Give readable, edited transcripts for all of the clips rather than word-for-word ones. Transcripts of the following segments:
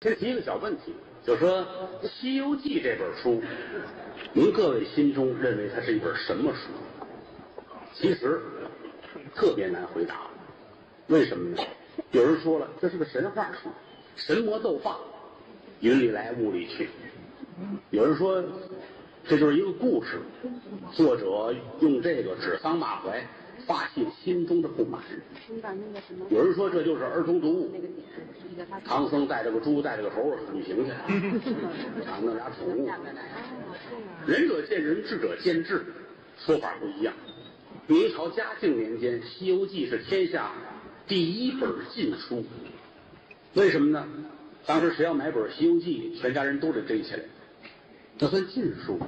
先提一个小问题，就是说《西游记》这本书，您各位心中认为它是一本什么书？其实特别难回答。为什么呢？有人说了，这是个神话书，神魔斗法，云里来雾里去。有人说，这就是一个故事，作者用这个指桑骂槐，发泄心中的不满。有人说这就是儿童读物，唐僧带着个猪带着个猴旅行去，弄俩宠物。仁者见仁，智者见智，说法不一样。明朝嘉靖年间，《西游记》是天下第一本禁书。为什么呢？当时谁要买本《西游记》，全家人都得逮起来，那算禁书。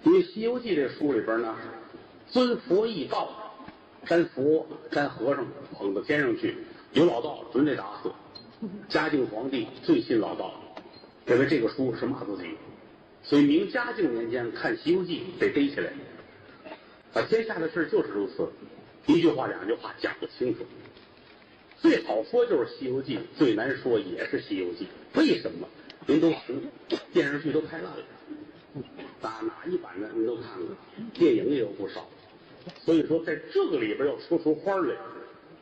因为《西游记》这书里边呢，尊佛易道，沾佛沾和尚捧到天上去，有老道准得打死。嘉靖皇帝最信老道，认为这个书是骂自己，所以明嘉靖年间看《西游记》得逮起来。天下的事就是如此，一句话两句话讲不清楚。最好说就是《西游记》，最难说也是《西游记》。为什么？您都电视剧都拍烂了，哪一版的您都看过，电影也有不少。所以说，在这个里边要说出花来，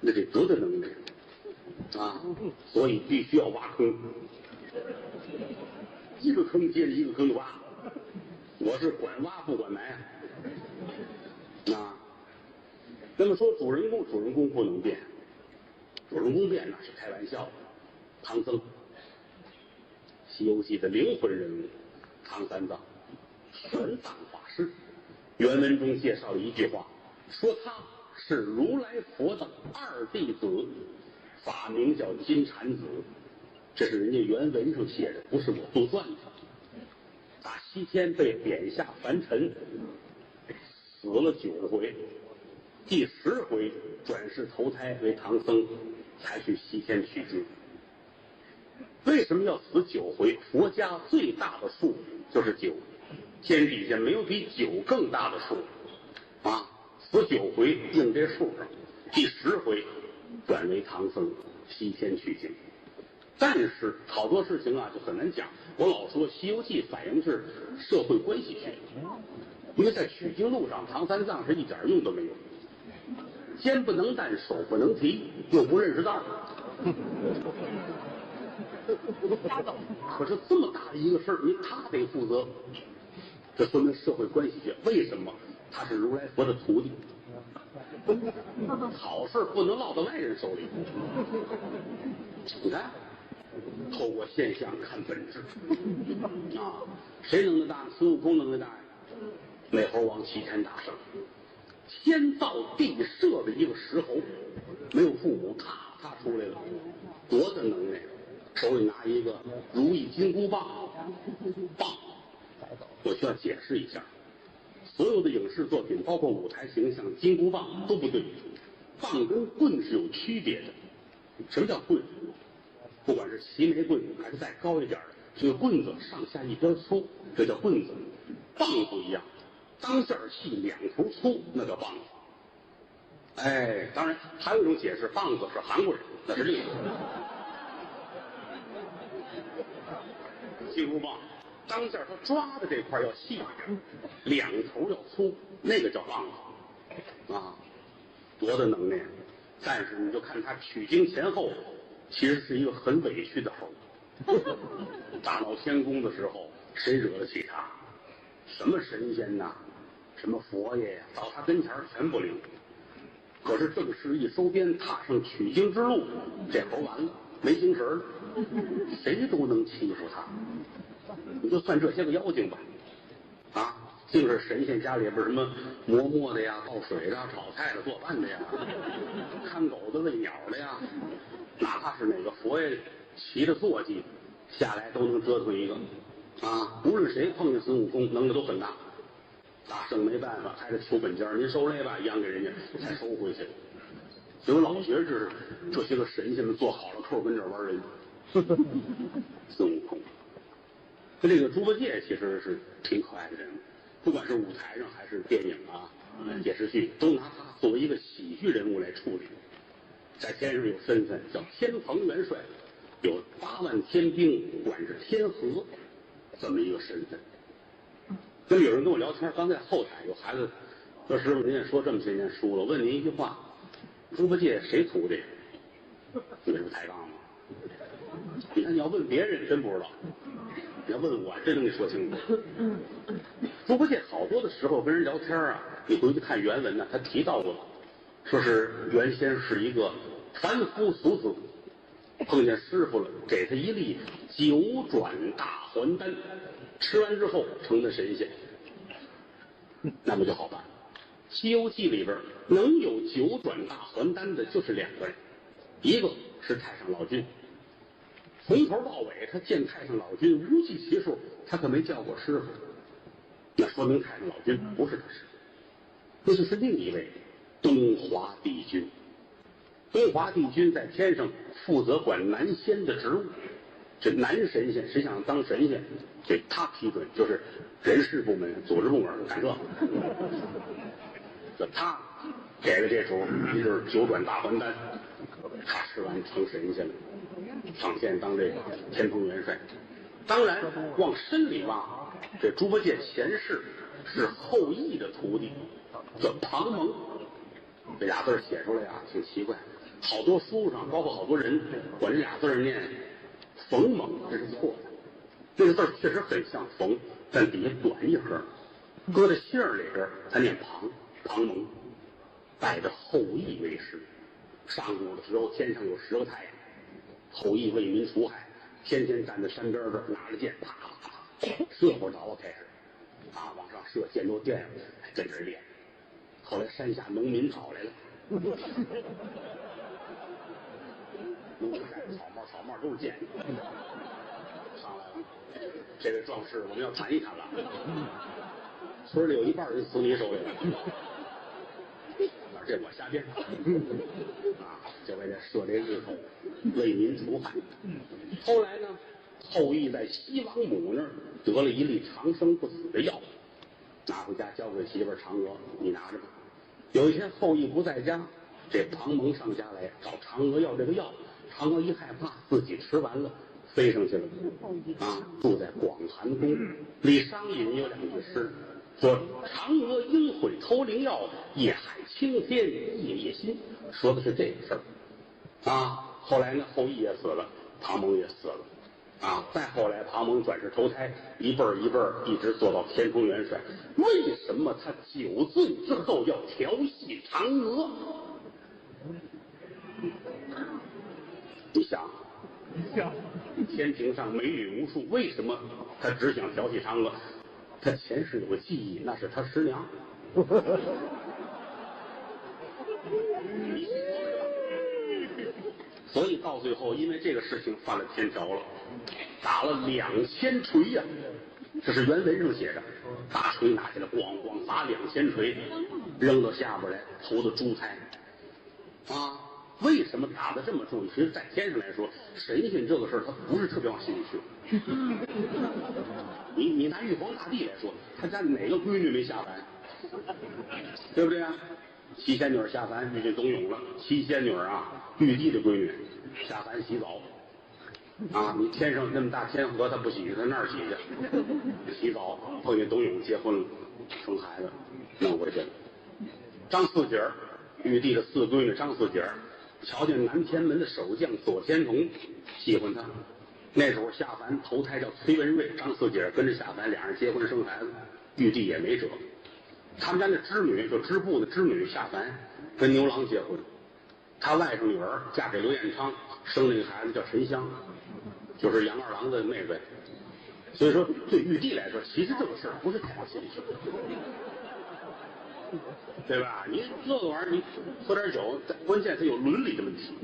那得多大能力啊！所以必须要挖坑，一个坑接着一个坑挖。我是管挖不管埋啊。那么说主人公不能变，主人公变那是开玩笑的。唐僧，《西游记》的灵魂人物，唐三藏，玄奘法师。原文中介绍了一句话，说他是如来佛的二弟子，法名叫金蝉子。这是人家原文上写的，不是我杜撰的。打西天被贬下凡尘，死了9回，第10回转世投胎为唐僧，才去西天取经。为什么要死9回？佛家最大的数就是9，天底下没有比9更大的数啊！死9回应这数上，第10回转为唐僧，西天取经。但是好多事情啊就很难讲。我老说《西游记》反映是社会关系学，因为在取经路上，唐三藏是一点用都没有，肩不能担，手不能提，又不认识道。可是这么大的一个事儿，他得负责，这说明社会关系学。为什么？他是如来佛的徒弟，好事不能落到外人手里。你看，透过现象看本质啊！谁能耐大？孙悟空能耐大呀！美猴王齐天大圣，天造地设的一个石猴，没有父母，他出来了，多大能耐！手里拿一个如意金箍棒，我需要解释一下，所有的影视作品，包括舞台形象，金箍棒都不对，棒跟棍是有区别的。什么叫棍？不管是齐眉棍还是再高一点的，这个棍子上下一边粗，这叫棍子。棒不一样，当线细，2头粗，那叫棒子。当然还有一种解释，棒子是韩国人，那是另一种。金箍棒当线它抓的这块要细一点，2头要粗，那个叫棒子啊，多大能耐！但是你就看他取经前后，其实是一个很委屈的猴。大闹天宫的时候，谁惹得起他？什么神仙呐，什么佛爷呀，到他跟前全不灵。可是正式一收鞭，踏上取经之路，这猴完了，没精神了，谁都能欺负他。你就算这些个妖精吧，净是神仙家里边什么磨墨的呀、倒水的、炒菜的、做饭的呀、看狗的、喂鸟的呀，哪怕是哪个佛爷骑着坐骑下来，都能折腾一个无论谁碰见孙悟空，能力都很大。大圣没办法，还得求本家，您受累吧，一样给人家才收回去。所以我老觉着这些个神仙们做好了扣跟这玩人。孙悟空跟这个猪八戒其实是挺可爱的人物，不管是舞台上还是电影电视剧，都拿他作为一个喜剧人物来处理。在天上有身份叫天蓬元帅，有8万天兵管制天河这么一个身份。那么有人跟我聊天，刚在后台有孩子说：“师傅，您也说这么些年书了，问您一句话，猪八戒谁徒弟？你这不抬杠吗？你看你要问别人真不知道，你要问我真能给你说清楚。猪八戒好多的时候跟人聊天啊，你回去看原文呢，他提到过，说是原先是一个凡夫俗子，碰见师傅了，给他一粒九转大还丹，吃完之后成了神仙，那么就好办。《西游记》里边能有九转大还丹的就是2个人，一个是太上老君，从头到尾他见太上老君无计其数，他可没叫过师傅，那说明太上老君不是他师傅，那就是另一位东华帝君。东华帝君在天上负责管男仙的职务，这男神仙谁想当神仙，这他批准，就是人事部门、组织部门干这，这他给了这主，一就是九转大还丹，他吃完成神仙了，上天当这天蓬元帅。当然往深里挖，这猪八戒前世是后羿的徒弟，叫庞蒙。这俩字写出来啊，挺奇怪。好多书上，包括好多人管这俩字念冯蒙，这是错的。这个字确实很像冯，但底下短一横，搁在姓里边，他念庞蒙，拜着后羿为师。上午的时候，天上有10个太阳，后羿为民除害，天天站在山边这儿，拿着剑，啪啪啪射会儿刀开始，往上射，箭都电上，还跟着练。后来山下农民找来了。农民带着草帽都是剑，上来了。这位壮士，我们要谈一谈了。村里有一半人死你手里了，这我瞎编。就为这射这日头，为民除害。后来呢，后羿在西王母那儿得了一粒长生不死的药，拿回家交给媳妇嫦娥，你拿着吧。有一天后羿不在家，这庞蒙上家来找嫦娥要这个药，嫦娥一害怕，自己吃完了，飞上去了。住在广寒宫。李商隐有2句诗，说嫦娥应悔偷灵药，夜海青天夜夜心，说的是这个事儿。后来呢，后羿也死了，庞蒙也死了。再后来庞蒙转世投胎，一辈儿一辈儿一直做到天蓬元帅。为什么他酒醉之后要调戏嫦娥？你想，天庭上美女无数，为什么他只想调戏嫦娥？他前世有个记忆，那是他师娘。所以到最后，因为这个事情犯了天条了，打了2000锤呀！这是原文上写的，大锤拿起来，咣咣砸2000锤，扔到下边来，投的猪胎。为什么打得这么重？其实，在天上来说，神仙这个事儿他不是特别往心里去。你拿玉皇大帝来说，他家哪个闺女没下凡？对不对啊？七仙女下凡遇见董永了，七仙女玉帝的闺女下凡洗澡。你天上那么大天河，他不洗，他那儿洗去。洗澡碰见董永结婚了，生孩子，弄回去了。张四姐儿，玉帝的4闺女张四姐儿，瞧见南天门的守将左天童，喜欢他。那时候下凡投胎叫崔文瑞，张四姐跟着下凡，俩人结婚生孩子，玉帝也没辙。他们家那织女，就织布的织女下凡跟牛郎结婚，他外甥女儿嫁给刘彦昌，生那个孩子叫沉香，就是杨二郎的妹妹。所以说，对玉帝来说，其实这个事儿不是太往心里去，对吧？你这个玩意儿，你喝点酒，关键它有伦理的问题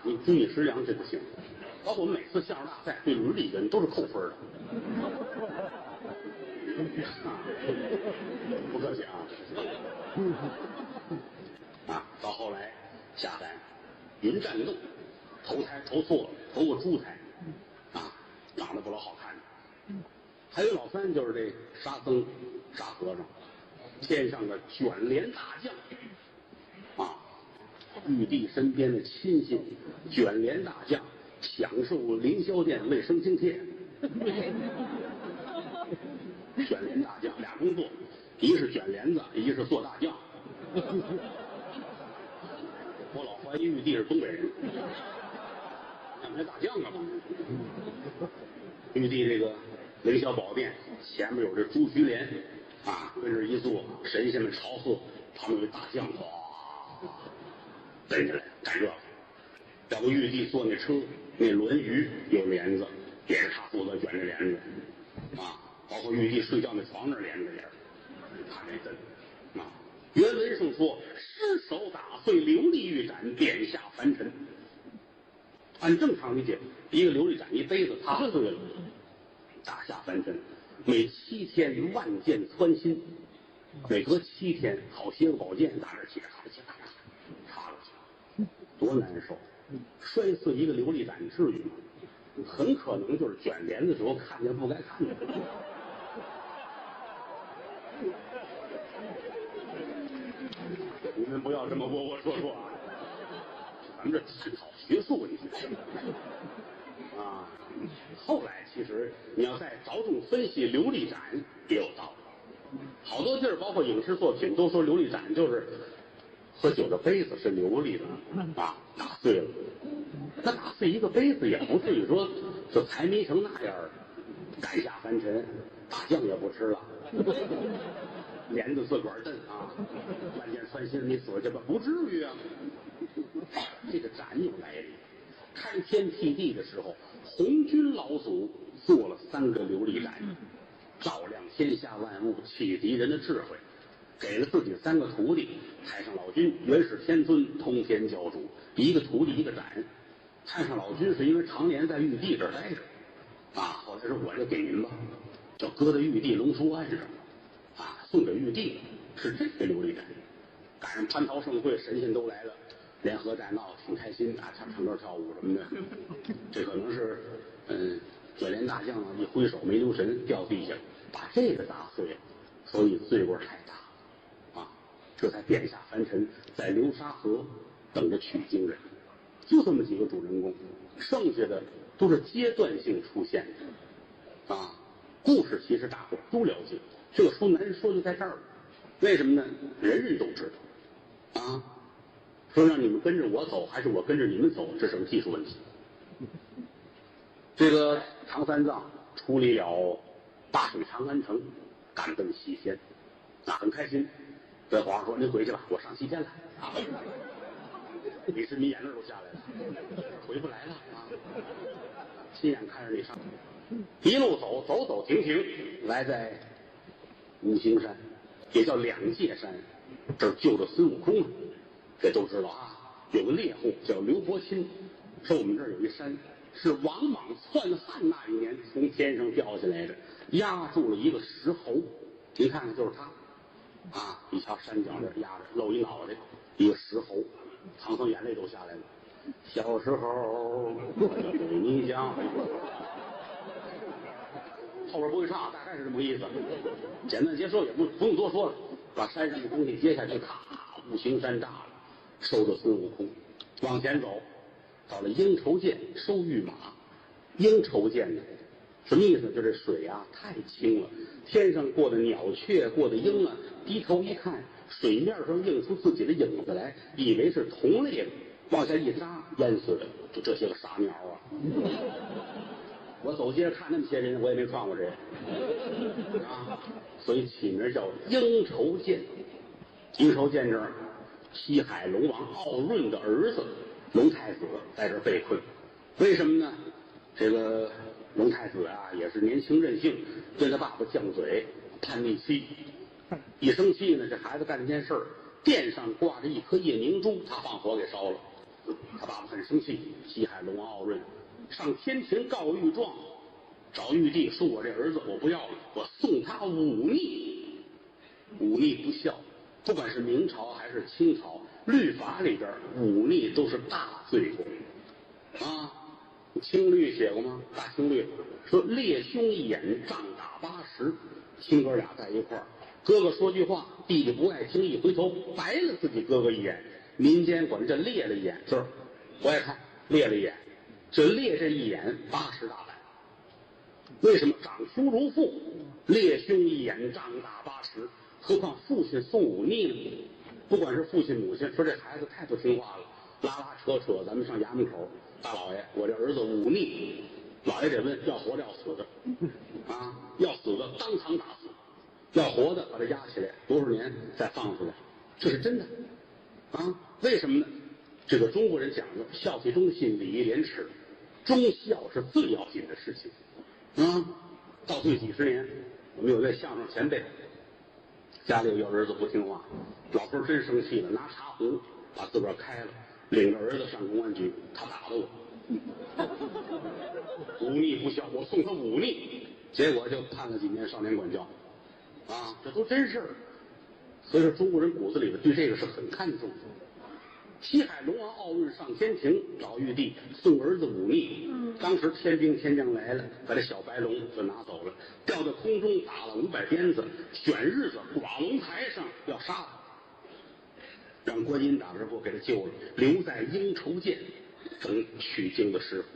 你君你师娘这不行。包括我们每次相声大赛对伦理人都是扣分的。不客气到后来下凡云栈洞投胎投错了，投过猪胎长得不老好看的。还有老3，就是这沙僧沙和尚，天上的卷帘大将玉帝身边的亲信卷帘大将享受凌霄殿卫生津贴。卷帘大将俩工作，一是卷帘子，一是做大将。我老怀疑玉帝是东北人，那不是大将啊吗？玉帝这个凌霄宝殿前面有这朱须帘啊，跟这一坐，神仙们朝贺，旁边有大将哗跟起来干这个。要不玉帝坐那车，那轮舆有帘子，也是他负责卷这帘子啊。包括玉帝睡觉那床那帘子也是他那灯啊。原文上说，失手打碎琉璃玉盏，贬下凡尘。按正常理解，一个琉璃盏一杯子踏碎了，打下凡尘。每7天万箭穿心，每隔7天好些个宝剑打这起来，插了去，多难受！摔碎一个琉璃盏至于吗？很可能就是卷帘子的时候看见不该看的。你们不要这么窝窝说啊！咱们这是搞学术，你知道吗？啊，后来其实你要再着重分析琉璃盏也有道理。好多地儿，包括影视作品，都说琉璃盏就是喝酒的杯子是琉璃的啊，打碎了。那打碎一个杯子也不至于说就财迷成那样，赶下凡尘，大酱也不吃了。帘子自个儿蹬啊，万箭穿心，你死去吧，不至于啊。这个盏有来历，开天辟地的时候，红军老祖做了3个琉璃盏，照亮天下万物，启迪人的智慧，给了自己3个徒弟，太上老君、元始天尊、通天教主，一个徒弟一个盏。太上老君是因为常年在玉帝这儿待着，啊，后来说我就给您吧，就搁在玉帝龙书案上，啊，送给玉帝是这个琉璃盏。赶上蟠桃盛会，神仙都来了，联合大闹，挺开心啊，唱歌跳舞什么的。这可能是卷帘大将一挥手没留神掉地下，把这个打碎了，所以罪过太大啊，这才贬下凡尘，在流沙河等着取经人。就这么几个主人公，剩下的都是阶段性出现的啊。故事其实大伙都了解，这个书难说就在这儿了。为什么呢？人人都知道啊。说让你们跟着我走，还是我跟着你们走，这是个技术问题。这个唐三藏处理了大水长安城，赶奔西天，那很开心。对皇上说：“您回去吧，我上西天了。”啊，李世民眼泪都下来了，回不来了啊！亲眼看着你上，一路走，走走停停，来在五行山，也叫两界山，这儿救着孙悟空了。这都知道啊，有个猎户叫刘伯钦，说我们这儿有一山是王莽篡汉那一年从天上掉下来的，压住了一个石猴。您看看，就是他啊！一瞧山脚这压着，露一脑袋，一个石猴。唐僧眼泪都下来了。小时候我就对你讲，后边不会唱，大概是这么个意思。简单结束，也不用多说了，把山上的东西接下去，咔，五行山炸了，收着孙悟空，往前走，到了鹰愁涧收御马。鹰愁涧呢，什么意思？就这水啊太清了，天上过的鸟雀，过的鹰啊，低头一看，水面上映出自己的影子来，以为是同类的，往下一扎，淹死的。就这些个傻鸟啊！我走街看那么些人，我也没撞过谁啊，所以起名叫鹰愁涧。鹰愁涧这儿，西海龙王傲润的儿子龙太子在这儿被困，为什么呢？这个龙太子啊，也是年轻任性，对他爸爸犟嘴，叛逆期。一生气呢，这孩子干了件事儿，殿上挂着一颗夜明珠，他放火给烧了。他爸爸很生气，西海龙王傲润上天庭告御状，找玉帝说：“我这儿子我不要了，我送他忤逆。忤逆不孝，不管是明朝还是清朝律法里边，忤逆都是大罪过啊。清律写过吗？大清律说裂胸一眼，杖打80。亲哥俩在一块儿，哥哥说句话，弟弟不爱听，一回头白了自己哥哥一眼。民间管这裂了眼，就是不爱看，裂了眼。这列这一演80大板。为什么长兄如父，列兄一演长大80？何况父亲送忤逆呢？不管是父亲母亲说这孩子太不听话了，拉扯，咱们上衙门口，大老爷，我这儿子忤逆，老爷得问要活的要死的，啊，要死的当场打死，要活的把他押起来多少年再放出来，这是真的，啊，为什么呢？这个中国人讲究孝悌忠信，礼义廉耻，忠孝是最要紧的事情。倒退几十年，我们有位相声前辈，家里有儿子不听话，老头真生气了，拿茶壶把自个儿开了，领着儿子上公安局，他打了我，忤逆不孝，我送他忤逆，结果就判了几年少年管教，啊，这都真事儿。所以说中国人骨子里的对这个是很看重的。西海龙王奥运上天庭找玉帝送儿子忤逆，当时天兵天将来了，把这小白龙就拿走了，吊在空中打了500鞭子，选日子挂龙台上要杀他，让观音大师傅给他救了，留在应酬涧等取经的师傅。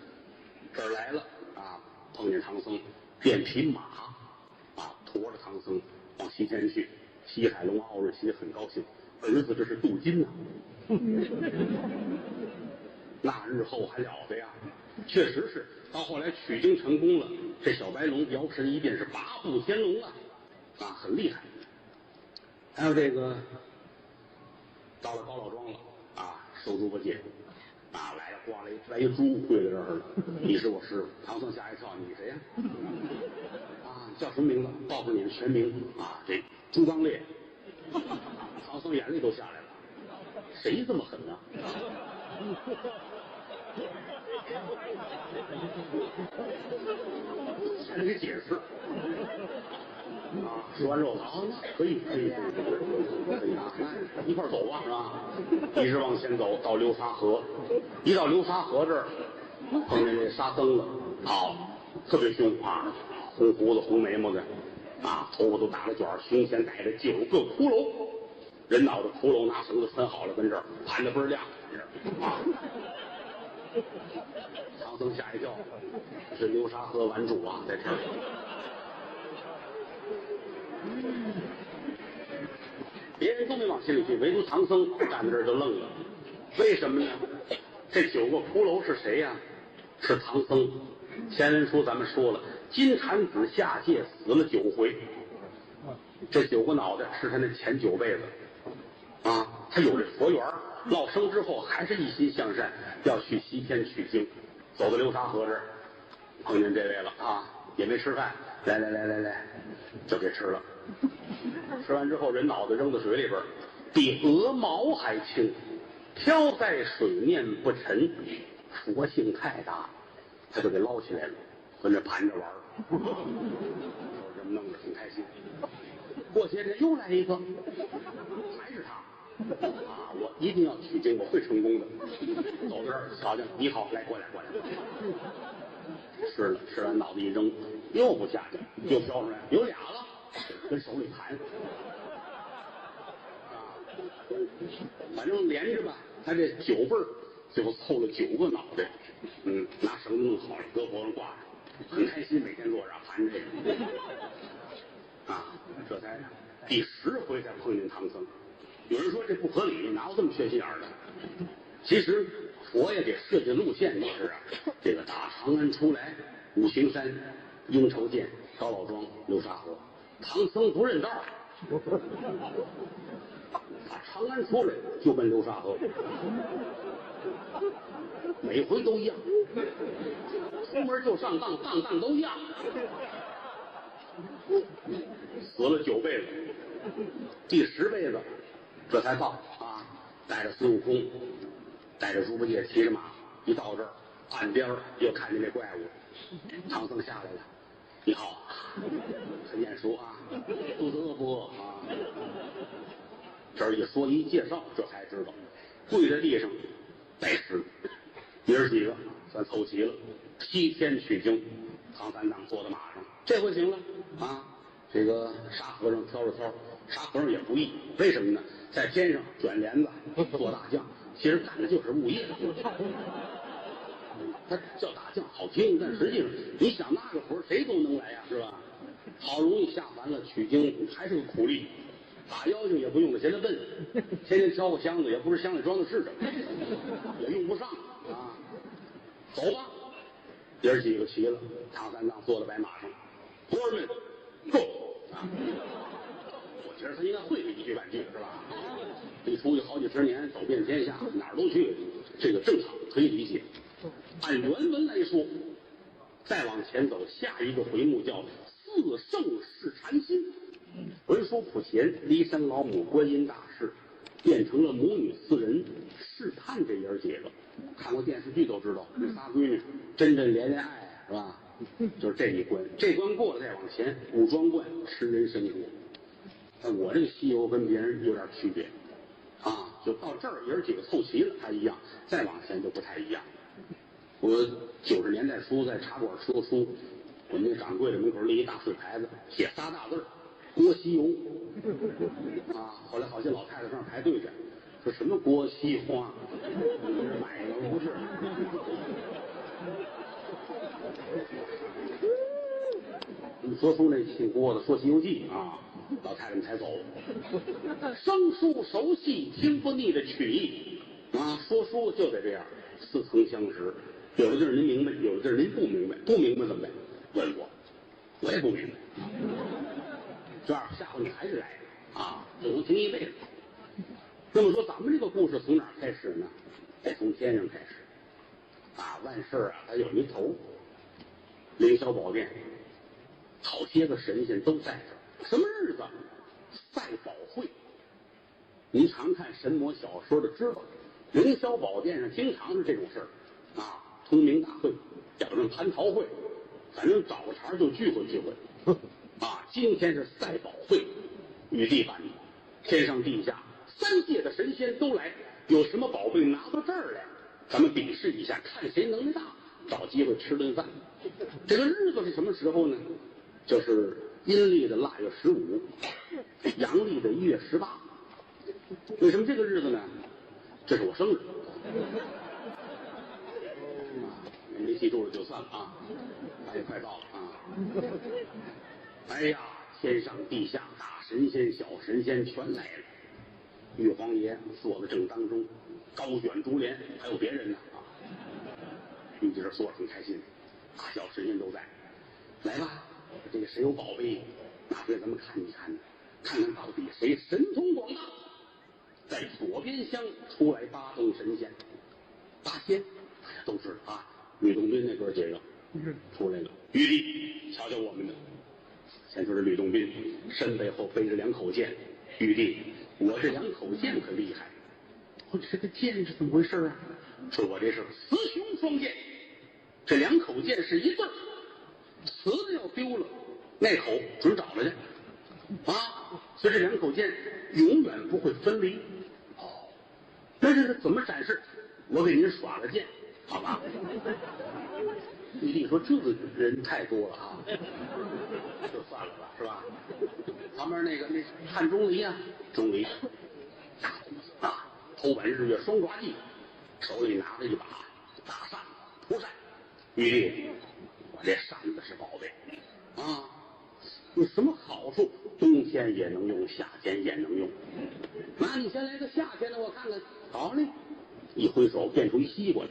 这儿来了啊，碰见唐僧，变匹马啊，驮着唐僧往西天去。西海龙王奥运心里很高兴，儿子这是镀金呐。那日后还了得呀！确实是，到后来取经成功了，这小白龙摇身一变是8部天龙啊，很厉害。还有这个到了高老庄了啊，收猪八戒啊来了，挂了来一猪跪在这儿了，你是我师傅。唐僧吓一跳，你谁呀？啊，叫什么名字？报诉你的全名啊，这猪刚烈。唐僧眼泪都下来了。谁这么狠啊？还得给解释啊！吃完肉啊，可以啊，那一块走吧，是吧？一直往前走，到流沙河，一到流沙河这儿，碰见这沙僧了，好，特别凶啊，红胡子、红眉毛的，啊，头发都打了卷，胸前带着9个骷髅。人脑袋骷髅拿绳子穿好了，跟这儿盘着倍儿亮，啊！唐僧吓一跳，是流沙河顽主啊，在这儿。别人都没往心里去，唯独唐僧站在这儿就愣了。为什么呢？这9个骷髅是谁呀？是唐僧。前文书咱们说了，金蝉子下界死了9回，这9个脑袋是他那前9辈子。啊，他有这佛缘，落生之后还是一心向善，要去西天取经。走到流沙河这儿，碰见这位了啊，也没吃饭，来，就给吃了。吃完之后，人脑袋扔到水里边，比鹅毛还轻，漂在水面不沉，佛性太大，他就给捞起来了，跟这盘着玩儿，就这么弄着挺开心。过些天又来一个，还是他。啊！我一定要取经，我会成功的。走到这儿，瞧见你好，来过来。吃了，吃完脑子一扔，又不下去，又飘出来，有俩了，跟手里盘。啊，反正连着吧，他这9辈儿，最后凑了9个脑袋，拿绳子弄好了，搁脖上挂着，很开心，每天坐着盘着这个。啊，这才第10回才碰见唐僧。有人说这不合理，哪有这么缺心眼的？其实佛爷给设计的路线就是啊，这个打长安出来，五行山、应酬涧、高老庄、流沙河，唐僧不认道，打长安出来就奔流沙河，每回都一样，出门就上当，当都一样，死了9辈子，第10辈子。这才到啊，带着孙悟空，带着猪八戒骑着马，一到这儿岸边又看见这怪物，唐僧下来了，你好，很眼熟啊，肚子饿不饿啊？这儿一说一介绍，这才知道，跪在地上拜师，爷儿几个算凑齐了，西天取经，唐三藏坐在马上，这回行了啊，这个沙和尚挑着挑，沙和尚也不易，为什么呢？在天上卷帘子做大将，其实干的就是物业。他叫大将好听，但实际上你想那个活谁都能来呀，是吧？好容易下凡了，取经还是个苦力，打妖精也不用得闲得笨，天天挑个箱子也不是箱里装的是什么，也用不上啊。走吧，爷儿几个齐了，唐三藏坐在白马上，徒儿们go啊！我觉得他应该会个一句半句是吧？一出去好几十年，走遍天下，哪儿都去，这个正常，可以理解。按原文来说，再往前走，下一个回目叫四圣试禅心。文殊普贤、骊山老母、观音大士，变成了母女四人试探这爷儿几个。看过电视剧都知道，这仨闺女真真恋恋爱是吧？就是这一关，这关过了再往前，五庄观吃人参果。但我这个西游跟别人有点区别，啊，就到这儿爷儿几个凑齐了还一样，再往前就不太一样。我90年代初在茶馆吃过书，我们那掌柜的门口立一大水牌子，写仨大字郭西游，啊，后来好些老太太上排队去，说什么郭西花，买的不是。你说书那姓郭的说《西游记》啊，老太太们才走。生疏熟悉听不腻的曲艺啊，说书就得这样，似曾相识。有的地儿您明白，有的地儿您不明白，不明白怎么办？问我，我也不明白。这样下回你还是来啊，就能听一辈子。那么说，咱们这个故事从哪儿开始呢？得从天上开始。啊，万事啊，它有一头。凌霄宝殿，好些个神仙都在这儿。什么日子？赛宝会。您常看神魔小说的知道，凌霄宝殿上经常是这种事儿啊，通明大会，叫上蟠桃会，反正找个茬就聚会聚会。啊，今天是赛宝会，玉帝办的，天上地下3界的神仙都来，有什么宝贝拿到这儿来，咱们比试一下，看谁能力大，找机会吃顿饭。这个日子是什么时候呢？就是阴历的腊月15，阳历的1月18。为什么这个日子呢？这是我生日。没记住了就算了啊，也快到了啊。哎呀，天上地下大神仙小神仙全来了，玉皇爷坐在正当中，高卷珠帘，还有别人呢啊。玉帝这说得很开心，大小神仙都在，来吧，这个谁有宝贝，拿出来咱们看一看，看看到底谁神通广大。在左边厢出来8等神仙，8仙，大家都知道啊。吕洞宾那哥几个出来了，玉帝，瞧瞧我们的。先说这吕洞宾，身背后背着2口剑。玉帝，我这2口剑可厉害。我这个剑是怎么回事啊？说我这是雌雄双剑，这2口剑是一对儿，雌的要丢了，那口准找来去啊。所以这2口剑永远不会分离。哦，那这是怎么展示？我给您耍个剑，好吧？玉帝说：“这个人太多了啊，就算了吧，是吧？”旁边那看钟离啊，钟离大肚子啊，头挽日月双爪髻，手里拿着一把大扇蒲扇。玉帝，我这扇子是宝贝啊，有什么好处？冬天也能用，夏天也能用。那你先来个夏天的，我看看。好嘞，一挥手变出一西瓜来，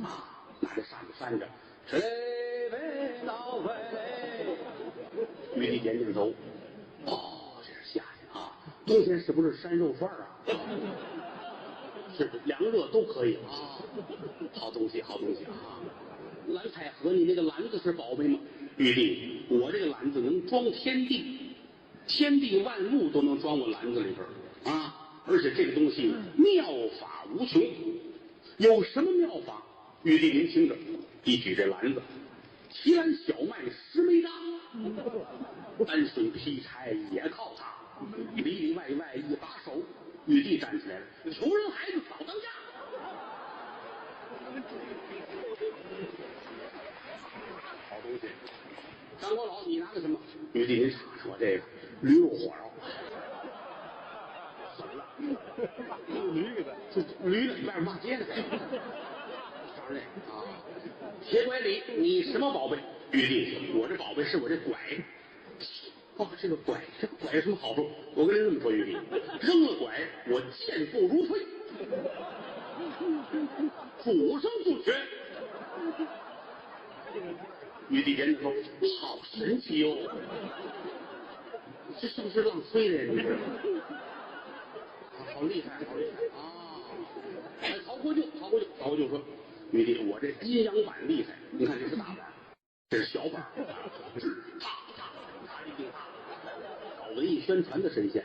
啊，拿着扇子扇着。谁为闹回来？玉帝点点头。哦，这是夏天啊，冬天是不是山肉串啊？是凉热都可以啊。好东西，好东西啊！蓝采和，你那个篮子是宝贝吗？玉帝，我这个篮子能装天地，天地万物都能装我篮子里边啊！而且这个东西妙法无穷，有什么妙法？玉帝您听着，一举这篮子，提篮小麦10枚大，担水劈柴也靠它，里里外外一把手。玉帝站起来了，穷人孩子早当家。好东西。张国老，你拿个什么？玉帝，您尝尝我这个驴肉火烧。狠了，驴子，这驴子外面骂街呢。嘞啊！铁拐李，你什么宝贝？玉帝，我这宝贝是我这拐。哦，这个拐有什么好处？我跟您这么说，玉帝，扔了拐，我健步如飞，主生不缺。玉帝点点头，好神奇哟、这是不是浪吹的呀？你这好厉害，好厉害啊！哎，曹国舅说，玉帝，我这阴阳板厉害，你看这是大板，这是小板，他一定大，搞文艺宣传的神仙。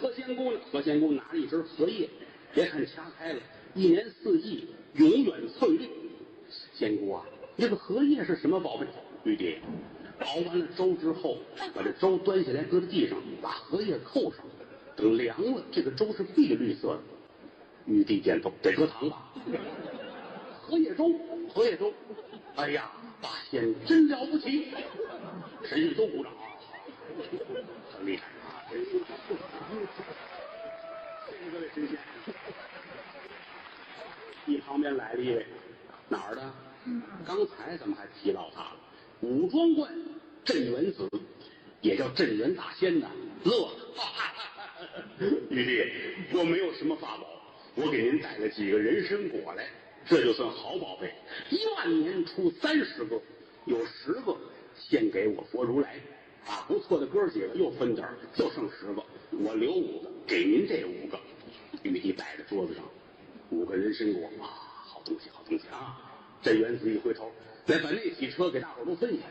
何仙姑呢？何仙姑拿了一枝荷叶，别看掐开了，一年四季永远翠绿。仙姑啊，这个荷叶是什么宝贝？玉帝，熬完了粥之后，把这粥端下来搁在地上，把荷叶扣上，等凉了，这个粥是碧绿色的。玉帝点头，得搁糖吧？荷叶粥，哎呀，大仙真了不起！神仙都鼓掌，很厉害啊！谢谢各位神仙。一旁边来了一位，哪儿的？刚才咱们还提到他了，武庄观镇元子，也叫镇元大仙呢。乐了，玉帝，我没有什么法宝，我给您带了几个人参果来，这就算好宝贝。10000年出30个，有10个献给我佛如来。啊，不错的哥几个又分点，就剩10个，我留5个，给您这5个。玉帝摆在桌子上，5个人参果啊，好东西啊！镇元子一回头，来把那几车给大伙儿都分下。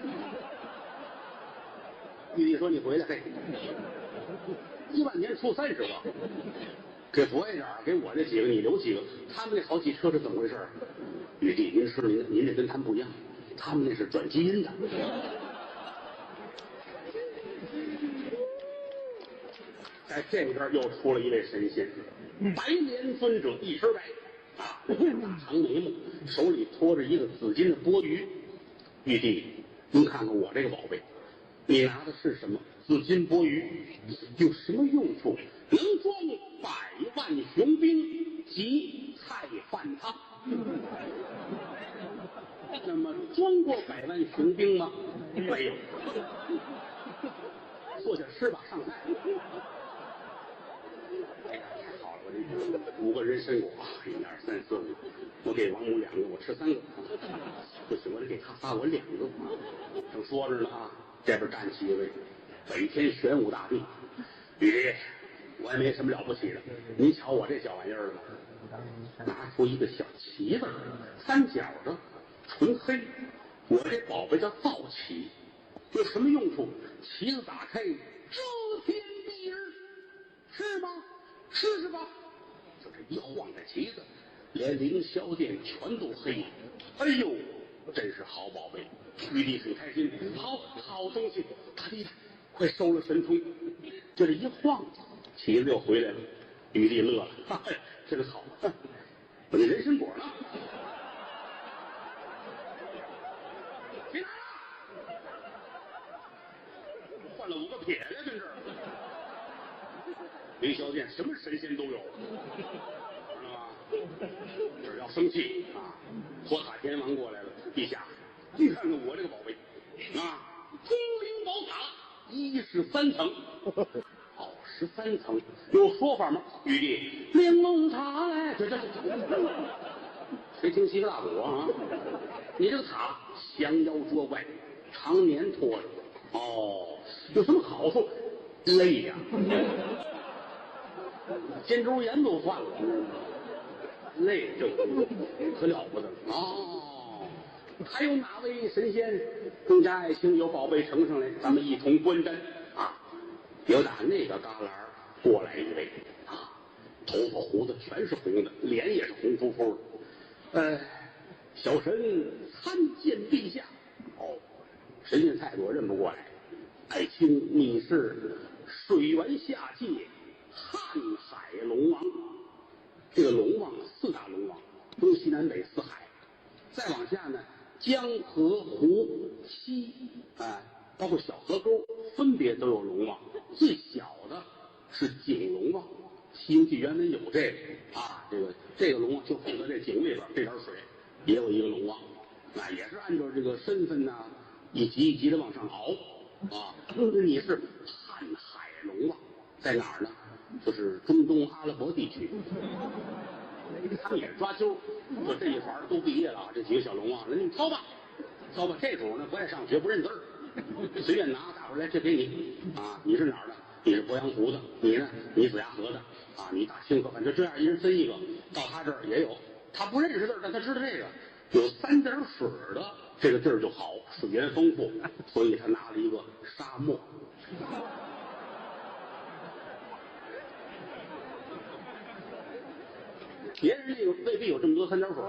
玉帝说：“你回来，嘿，10000年出30个，给佛爷点儿，给我这几个你留几个，他们那好几车是怎么回事？”玉帝，您说您这跟他们不一样，他们那是转基因的。在这边又出了一位神仙，白莲尊者，一身白啊，大长眉毛，手里托着一个紫金的钵盂。玉帝，您看看我这个宝贝，你拿的是什么？紫金钵盂有什么用处？能装100万雄兵及菜饭汤。那么装过100万雄兵吗？没有。坐下吃吧，上菜。哎呀，太好了！我这5个人参果，1、2、3、4、5，我给王母2个，我吃3个。不行，我得给他仨，我2个。正说着呢啊，这边站起一位北天玄武大帝。玉帝，我也没什么了不起的，您瞧我这小玩意儿了吗？拿出一个小旗子，3角的，纯黑。我这宝贝叫造旗，有什么用处？旗子打开，遮天蔽日，是吗？是吧？就这一晃这旗子，连凌霄殿全都黑了。哎呦，真是好宝贝！玉帝很开心，好东西，大帝快收了神通。就这一晃，旗子又回来了。玉帝乐了，哈哈，真好！我那人参果呢？谁拿了？换了5个撇来跟这儿。凌霄殿什么神仙都有，知道吗？这儿要生气啊！火塔天王过来了，陛下，你看看我这个宝贝啊，通灵宝塔1是3层，哦，13层，有说法吗？玉帝，玲珑塔来，这，谁听西格大鼓啊？你这个塔降妖捉怪，常年拖着，哦，有什么好处？累呀。肩周炎都犯了，累就可了不得哦。还有哪位神仙更加爱卿有宝贝呈上来，咱们一同观瞻啊？有打那个旮旯过来一位啊，头发胡子全是红的，脸也是红扑扑的。小神参见陛下。哦，神仙态度我认不过来。爱卿你是水源下界瀚海龙王，这个龙王4大龙王，东西南北4海，再往下呢，江河湖溪包括小河沟，分别都有龙王。最小的是景龙王，西游记》原文有这个啊，这个龙王就负责这井里边这点水，也有一个龙王，啊，也是按照这个身份呐，一级一级的往上熬啊。你是瀚海龙王，在哪儿呢？就是中东阿拉伯地区。他们也是抓阄，说这一团都毕业了，这几个小龙王，那你们挑吧，挑吧。这主呢不爱上学，不认字儿，随便拿，大伙儿来，这给你啊。你是哪儿的？你是鄱阳湖的，你呢？你子牙河的啊，你大清河，反正这样一人分一个。到他这儿也有，他不认识字儿，但他知道这个有3点水的这个地儿就好，水源丰富，所以他拿了一个沙漠。别人那个未必有这么多3点水，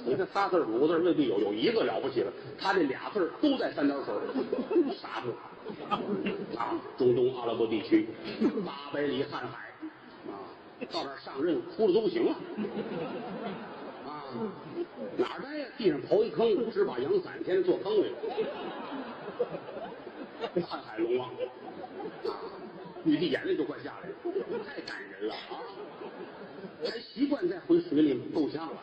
你看仨字5个字未必有一个了不起了，他这俩字都在3点水，沙漠啊，中东阿拉伯地区800里瀚海啊，到这儿上任哭的都不行了啊，哪儿待呀？地上刨一坑，支把阳伞，天天做坑里。瀚海龙王啊，玉帝眼泪都快下来了，太感人了啊！还习惯在回水里够呛了。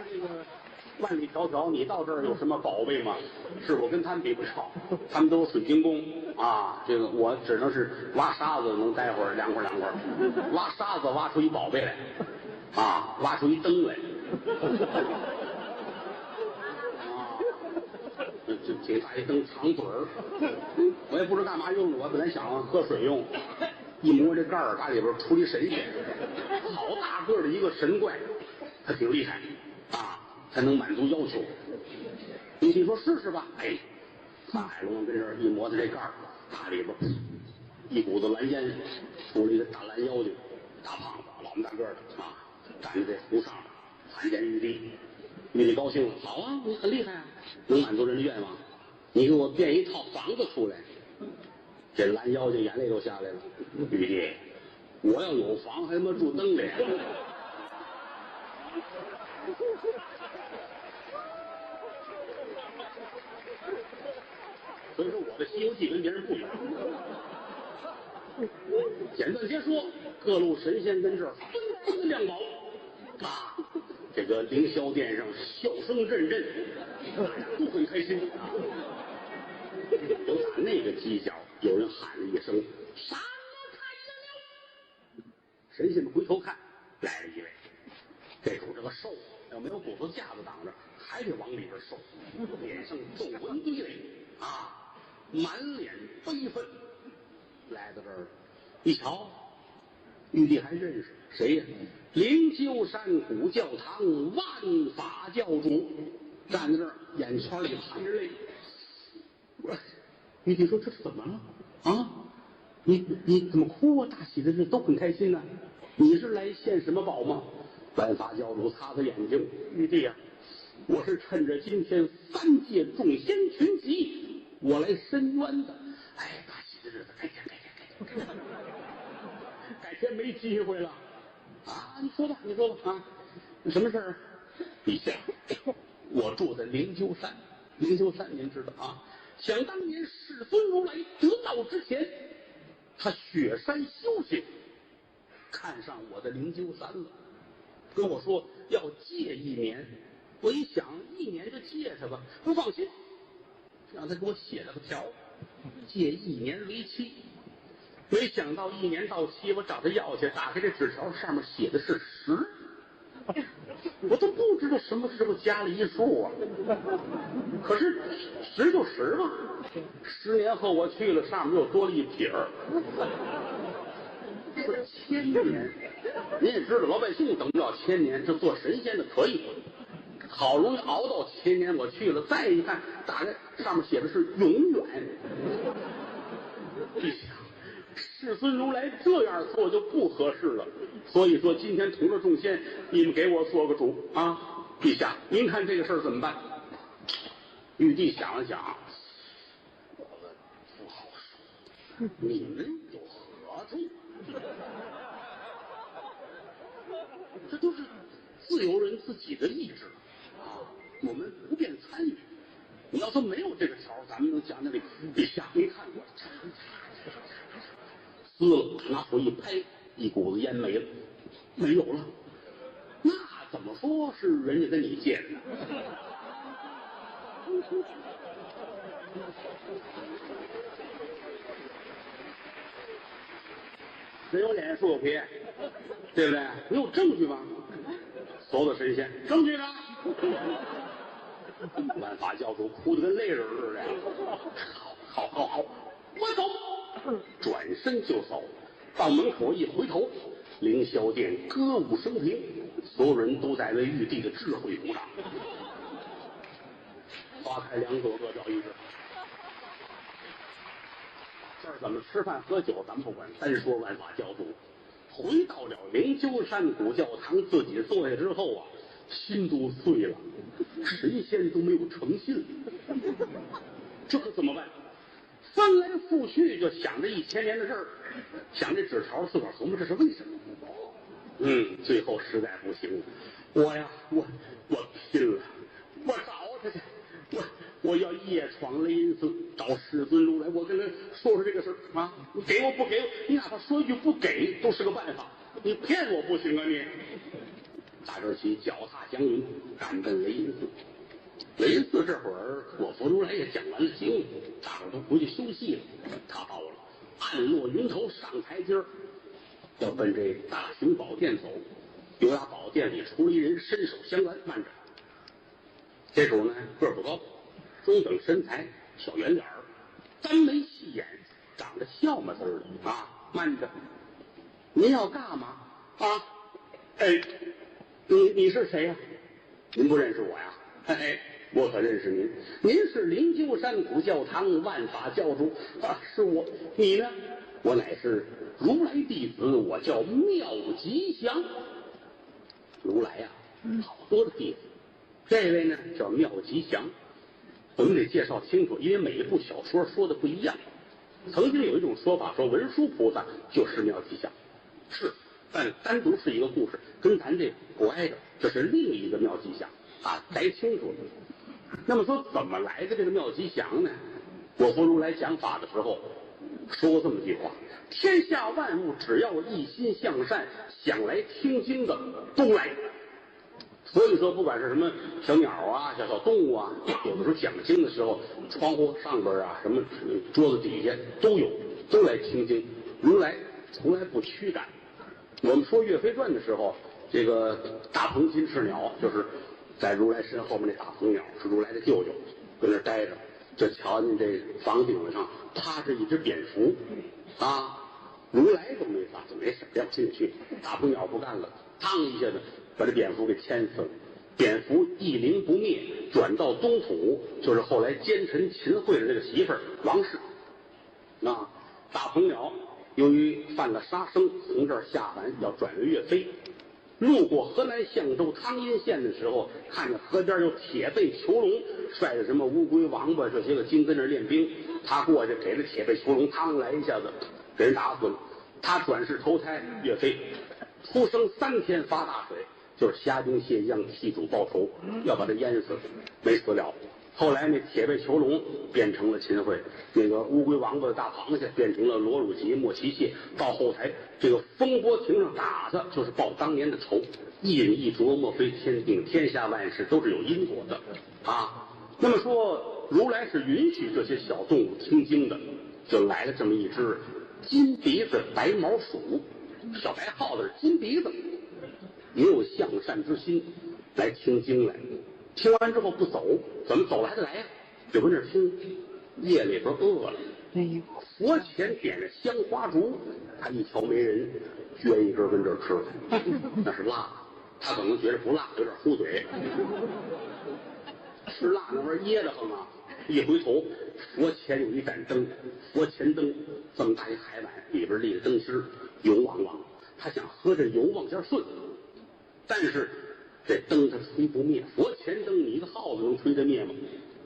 这个万里迢迢，你到这儿有什么宝贝吗？是我跟他们比不了，他们都是水晶宫啊。这个我只能是挖沙子，能待会儿凉快凉快。挖沙子挖出一宝贝来，啊，挖出一灯来。就挺大一灯长嘴儿，我也不知道干嘛用的。我本来想喝水用，一摸这盖儿，打里边出一神仙，好大个的一个神怪，他挺厉害啊，才能满足要求。你说试试吧？哎，瀚海龙王跟这儿一摸他这盖儿，打里边一股子蓝烟，出了一个大蓝妖精，大胖子，老么大个的啊，站在这湖上，看见玉帝。玉帝高兴了，好啊，你很厉害啊，能满足人的愿望。你给我变一套房子出来。这蓝妖精眼泪都下来了。玉帝，我要有房，还他妈住灯里。所以说，我的《西游记》跟别人不一样。简短些说，各路神仙跟这儿纷纷亮宝啊。这个凌霄殿上笑声阵阵，大家都很开心啊。有打那个犄角，有人喊了一声：“什么看见了？”神仙们回头看，来了一位。这主这个瘦，要没有骨头架子挡着，还得往里边瘦，脸上皱纹堆垒啊，满脸悲愤。来到这儿，一瞧，玉帝还认识谁呀？灵鹫山古教堂万法教主站在这儿，眼圈里含着泪。玉帝说：“这是怎么了啊？你怎么哭啊？大喜的日都很开心呢、你是来献什么宝吗？”万法教主擦擦眼睛：“玉帝呀、我是趁着今天3界众仙群集，我来申冤的。哎，大喜的日子，改天。改天没机会了啊！你说吧啊，什么事儿？陛下，我住在灵鹫山，灵鹫山您知道啊？想当年世尊如来得道之前，他雪山修行，看上我的灵鹫山了，跟我说要戒1年。我一想，1年就戒他吧，不放心，让他给我写了个条，戒1年为期。没想到1年到期，我找他要去，打开这纸条，上面写的是10，我都不知道什么时候加了一数啊。可是10就10吧，10年后我去了，上面又多了一撇儿，是1000年。您也知道，老百姓等不了1000年，这做神仙的可以。好容易熬到1000年，我去了，再一看，打开上面写的是永远。一想，世尊如来这样做就不合适了，所以说今天同着众仙，你们给我做个主啊！陛下，您看这个事儿怎么办？玉帝想了想，我们不好说，你们有合同，这都是自由人自己的意志啊！我们不便参与。你要说没有这个条，咱们能讲讲这下没看过，撕了，拿手一拍，一股子烟没了，没有了。那怎么说是人家跟你借的呢？人有脸，树有皮，对不对？你有证据吗？所有的神仙，证据呢？万法教主哭得跟泪人似的。好，我走，转身就走。到门口一回头，凌霄殿歌舞升平，所有人都在为玉帝的智慧鼓掌。花开两朵，各表一枝。这儿怎么吃饭喝酒咱们不管，单说万法教主回到了灵鹫山古教堂，自己坐下之后啊，心都碎了，神仙都没有诚信，这可怎么办？翻来覆去就想着1000年的事儿，想这纸条，自个儿琢磨这是为什么。最后实在不行了，我拼了，我找他去，我要夜闯雷音寺，找师尊如来，我跟他说说这个事儿啊！你给我不给我，你哪怕说一句不给都是个办法，你骗我不行啊你！打这起脚踏祥云，赶奔雷音寺。雷音寺这会儿，我佛如来也讲完了经，大伙都回去休息了。他到了，暗落云头上台阶儿，要奔这大雄宝殿走。有俩宝殿里出了一人，伸手相拦，慢着。这主呢个儿不高，中等身材，小圆脸儿，单眉细眼，长得笑么似的啊！慢着，您要干嘛啊？哎，你是谁呀？您不认识我呀？哎，我可认识您，您是灵鹫山古教堂万法教主啊，是我。你呢？我乃是如来弟子，我叫妙吉祥。如来呀，好多的弟子。这位呢叫妙吉祥，我们得介绍清楚，因为每一部小说说的不一样。曾经有一种说法说文殊菩萨就是妙吉祥，是，但单独是一个故事，跟咱这不挨着，这是另一个妙吉祥啊，摘清楚了。那么说怎么来的这个妙吉祥呢？我佛如来讲法的时候说过这么句话：天下万物只要一心向善，想来听经的都来。所以说，不管是什么小鸟啊、小动物啊，有的时候讲经的时候，窗户上边啊、什么桌子底下都有，都来听经。如来从来不驱赶。我们说《岳飞传》的时候，这个大鹏金翅鸟就是在如来身后面那大鹏鸟，是如来的舅舅，跟那待着，就瞧见这房顶子上趴着一只蝙蝠，啊，如来都没法子，没事，别往心里去。大鹏鸟不干了，嘡一下子把这蝙蝠给牵死了。蝙蝠一灵不灭，转到东土，就是后来奸臣秦桧的那个媳妇儿王氏。啊，大鹏鸟由于犯了杀生，从这儿下凡要转为岳飞。路过河南象州汤阴县的时候，看见河边有铁背囚笼，率着什么乌龟、王八这些个精跟那儿练兵。他过去给这铁背囚笼嘡来一下子，给人打死了。他转世投胎岳飞，出生3天发大水，就是虾兵蟹将替主报仇，要把他淹死，没死了。后来那铁背囚笼变成了秦桧，那个乌龟王八的大螃蟹变成了罗汝吉、莫奇蟹，到后台这个风波亭上打的就是报当年的仇。一饮一啄，莫非天定，天下万事都是有因果的啊。那么说，如来是允许这些小动物听经的，就来了这么一只金鼻子白毛鼠，小白耗子是金鼻子，也有向善之心，来听经来。听完之后不走，怎么走来的来呀？就跟这听，夜里边饿了，佛前点着香花烛，他一瞧没人，撅一根跟这儿吃，那是辣，他可能觉得不辣，有点糊嘴，吃辣那玩意儿噎得慌啊！一回头，佛前有一盏灯，佛前灯这么大一海碗，里边立着灯芯，油汪汪，他想喝这油往下顺，但是这灯它吹不灭，佛前灯你一个耗子能吹得灭吗？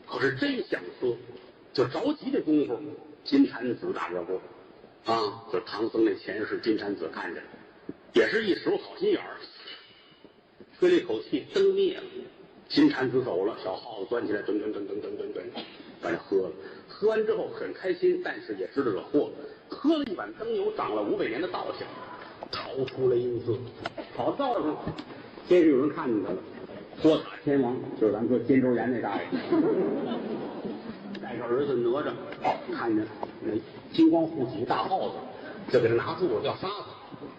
可是真想喝，就着急的功夫，金蝉子大热锅啊，就是唐僧那前世金蝉子看着，也是一手好心眼儿，吹了一口气，灯灭了，金蝉子走了，小耗子端起来，吨，把它喝了。喝完之后很开心，但是也知道惹祸。喝了一碗灯油，长了500年的道行，逃出了阴司，跑到道上，先是有人看见他了。托塔天王就是咱们说肩周炎那大爷，带着儿子哪吒，看见那金光护体大耗子，就给他拿住了，要杀他。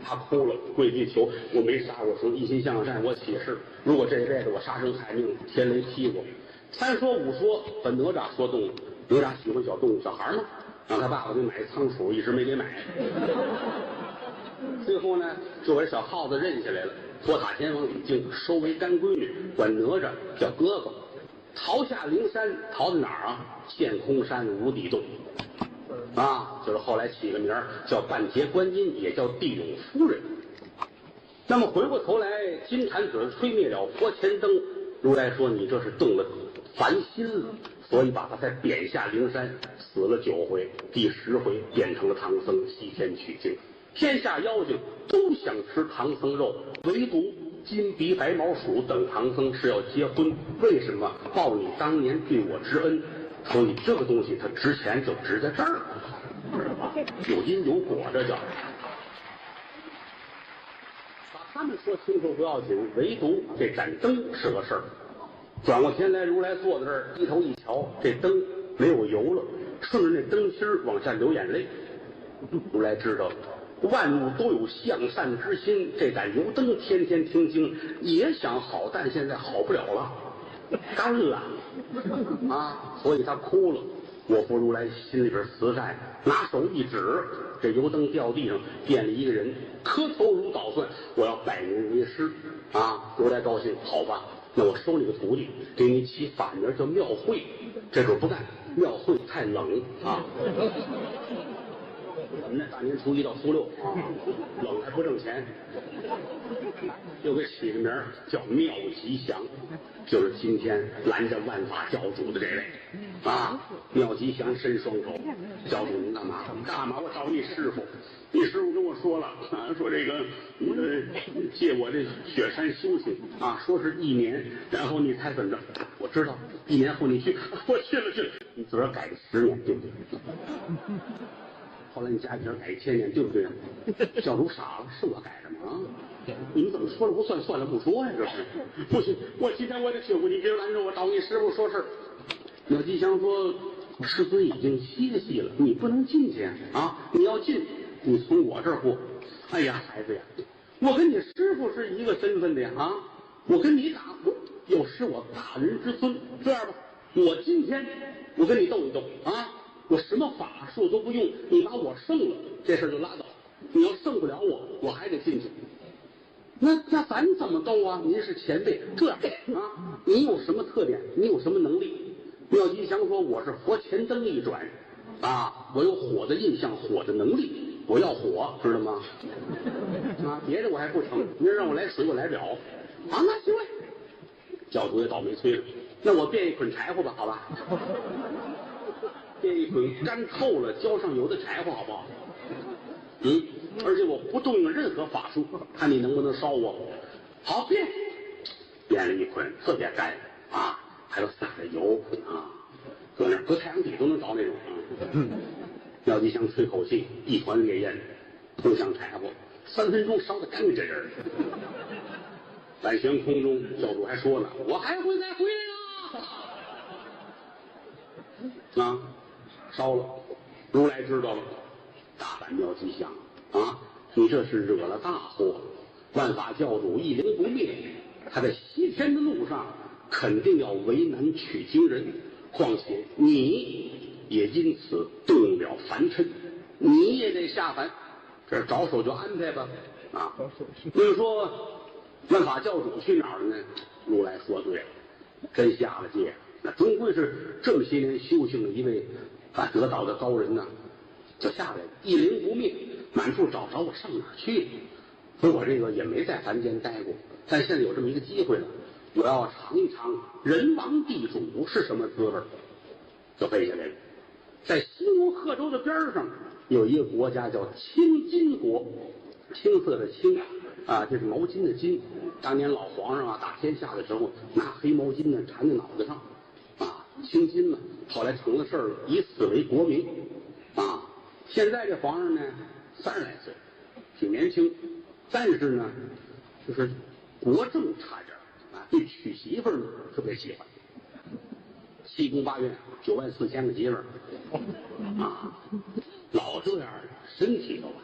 他哭了，跪地求我没杀过，说一心向善，我起誓，如果这一辈子我杀生害命，天雷劈我。3说5说，把哪吒说动了。哪吒喜欢小动物，小孩嘛，让他爸爸给买仓鼠，一直没给买。最后呢，就把小耗子认下来了。托塔天王已经收为干闺女，管哪吒叫哥哥。逃下灵山，逃到哪儿啊？陷空山无底洞。就是后来起个名叫半截观音，也叫地涌夫人。那么回过头来，金蝉子吹灭了佛前灯，如来说你这是动了凡心了，所以把他才贬下灵山，死了9回，第10回变成了唐僧西天取经。天下妖精都想吃唐僧肉，唯独金鼻白毛鼠等唐僧是要结婚。为什么？报你当年对我之恩。所以这个东西它值钱就值在这儿，知道吧？有因有果，这叫把他们说清楚不要紧，唯独这盏灯是个事儿。转过天来，如来坐在这儿，低头一瞧，这灯没有油了，顺着那灯芯儿往下流眼泪。如来知道了，万物都有向善之心，这盏油灯天天听经也想好，但现在好不了了，干了所以他哭了。我父如来心里边慈善，拿手一指，这油灯掉地上，变了一个人，磕头如捣蒜，我要拜您为师如来高兴，好吧，那我收你个徒弟，给你起法名叫妙慧。这主不干，庙会太冷我们那大年初1到初6冷还不挣钱，又给起个名叫妙吉祥，就是今天拦着万法教主的这位妙吉祥伸双手，教主您干嘛？干嘛？我找你师傅，你师傅跟我说了说这个借我这雪山修行说是1年，然后你猜怎么着？我知道1年后你去，我去了，你自个儿改个10年，对不对？后来你加一瓶改1000年，对不对？教主傻了，是我改的吗？你们怎么说了不算，算了不说呀？这是不行，我今天我得听你别拦着我，找你师傅说事。妙吉祥说，师尊已经歇息了，你不能进去你要进，你从我这儿过。哎呀，孩子呀，我跟你师傅是一个身份的呀我跟你打，有失我大人之尊。这样吧，我今天我跟你斗一斗我什么法术都不用，你把我胜了，这事就拉倒。你要胜不了我，我还得进去。那咱怎么斗啊？您是前辈，这样你有什么特点？你有什么能力？妙吉祥说，我是佛前灯一转我有火的印象，火的能力，我要火，知道吗？别的我还不成，您让我来水，我来不了那行嘞。教主也倒霉催了，那我变一捆柴火吧，好吧？变一捆干透了浇上油的柴火，好不好？而且我不动用任何法术，看你能不能烧我。好，变了一捆特别干还有撒着油搁那搁太阳底都能着那种妙吉祥吹口气，一团烈焰扑向柴火，3分钟烧得干干净净。在悬空中，教主还说呢，我还会再回来烧了，如来知道了，大胆妙吉祥你这是惹了大祸，万法教主一灵不灭，他在西天的路上肯定要为难取经人，况且你也因此动了凡尘，你也得下凡，这着手就安排吧就是说万法教主去哪儿了呢？如来说对了，真下了界，那终归是这么些年修行的一位得道的高人就下来了，一灵不灭，满处找我上哪儿去？所以我这个也没在凡间待过，但现在有这么一个机会了，我要尝一尝人王地主是什么滋味，就背下来了。在西牛贺州的边上有一个国家叫青金国，青色的青，啊，这是毛巾的巾。当年老皇上啊打天下的时候，拿黑毛巾呢缠在脑袋上，啊，青巾嘛。后来成了事儿了，以此为国名，啊。现在这皇上呢，30来岁，挺年轻，但是呢，就是国政差点啊，对娶媳妇儿呢特别喜欢。7宫8院94000个媳妇儿，啊，老这样身体都完，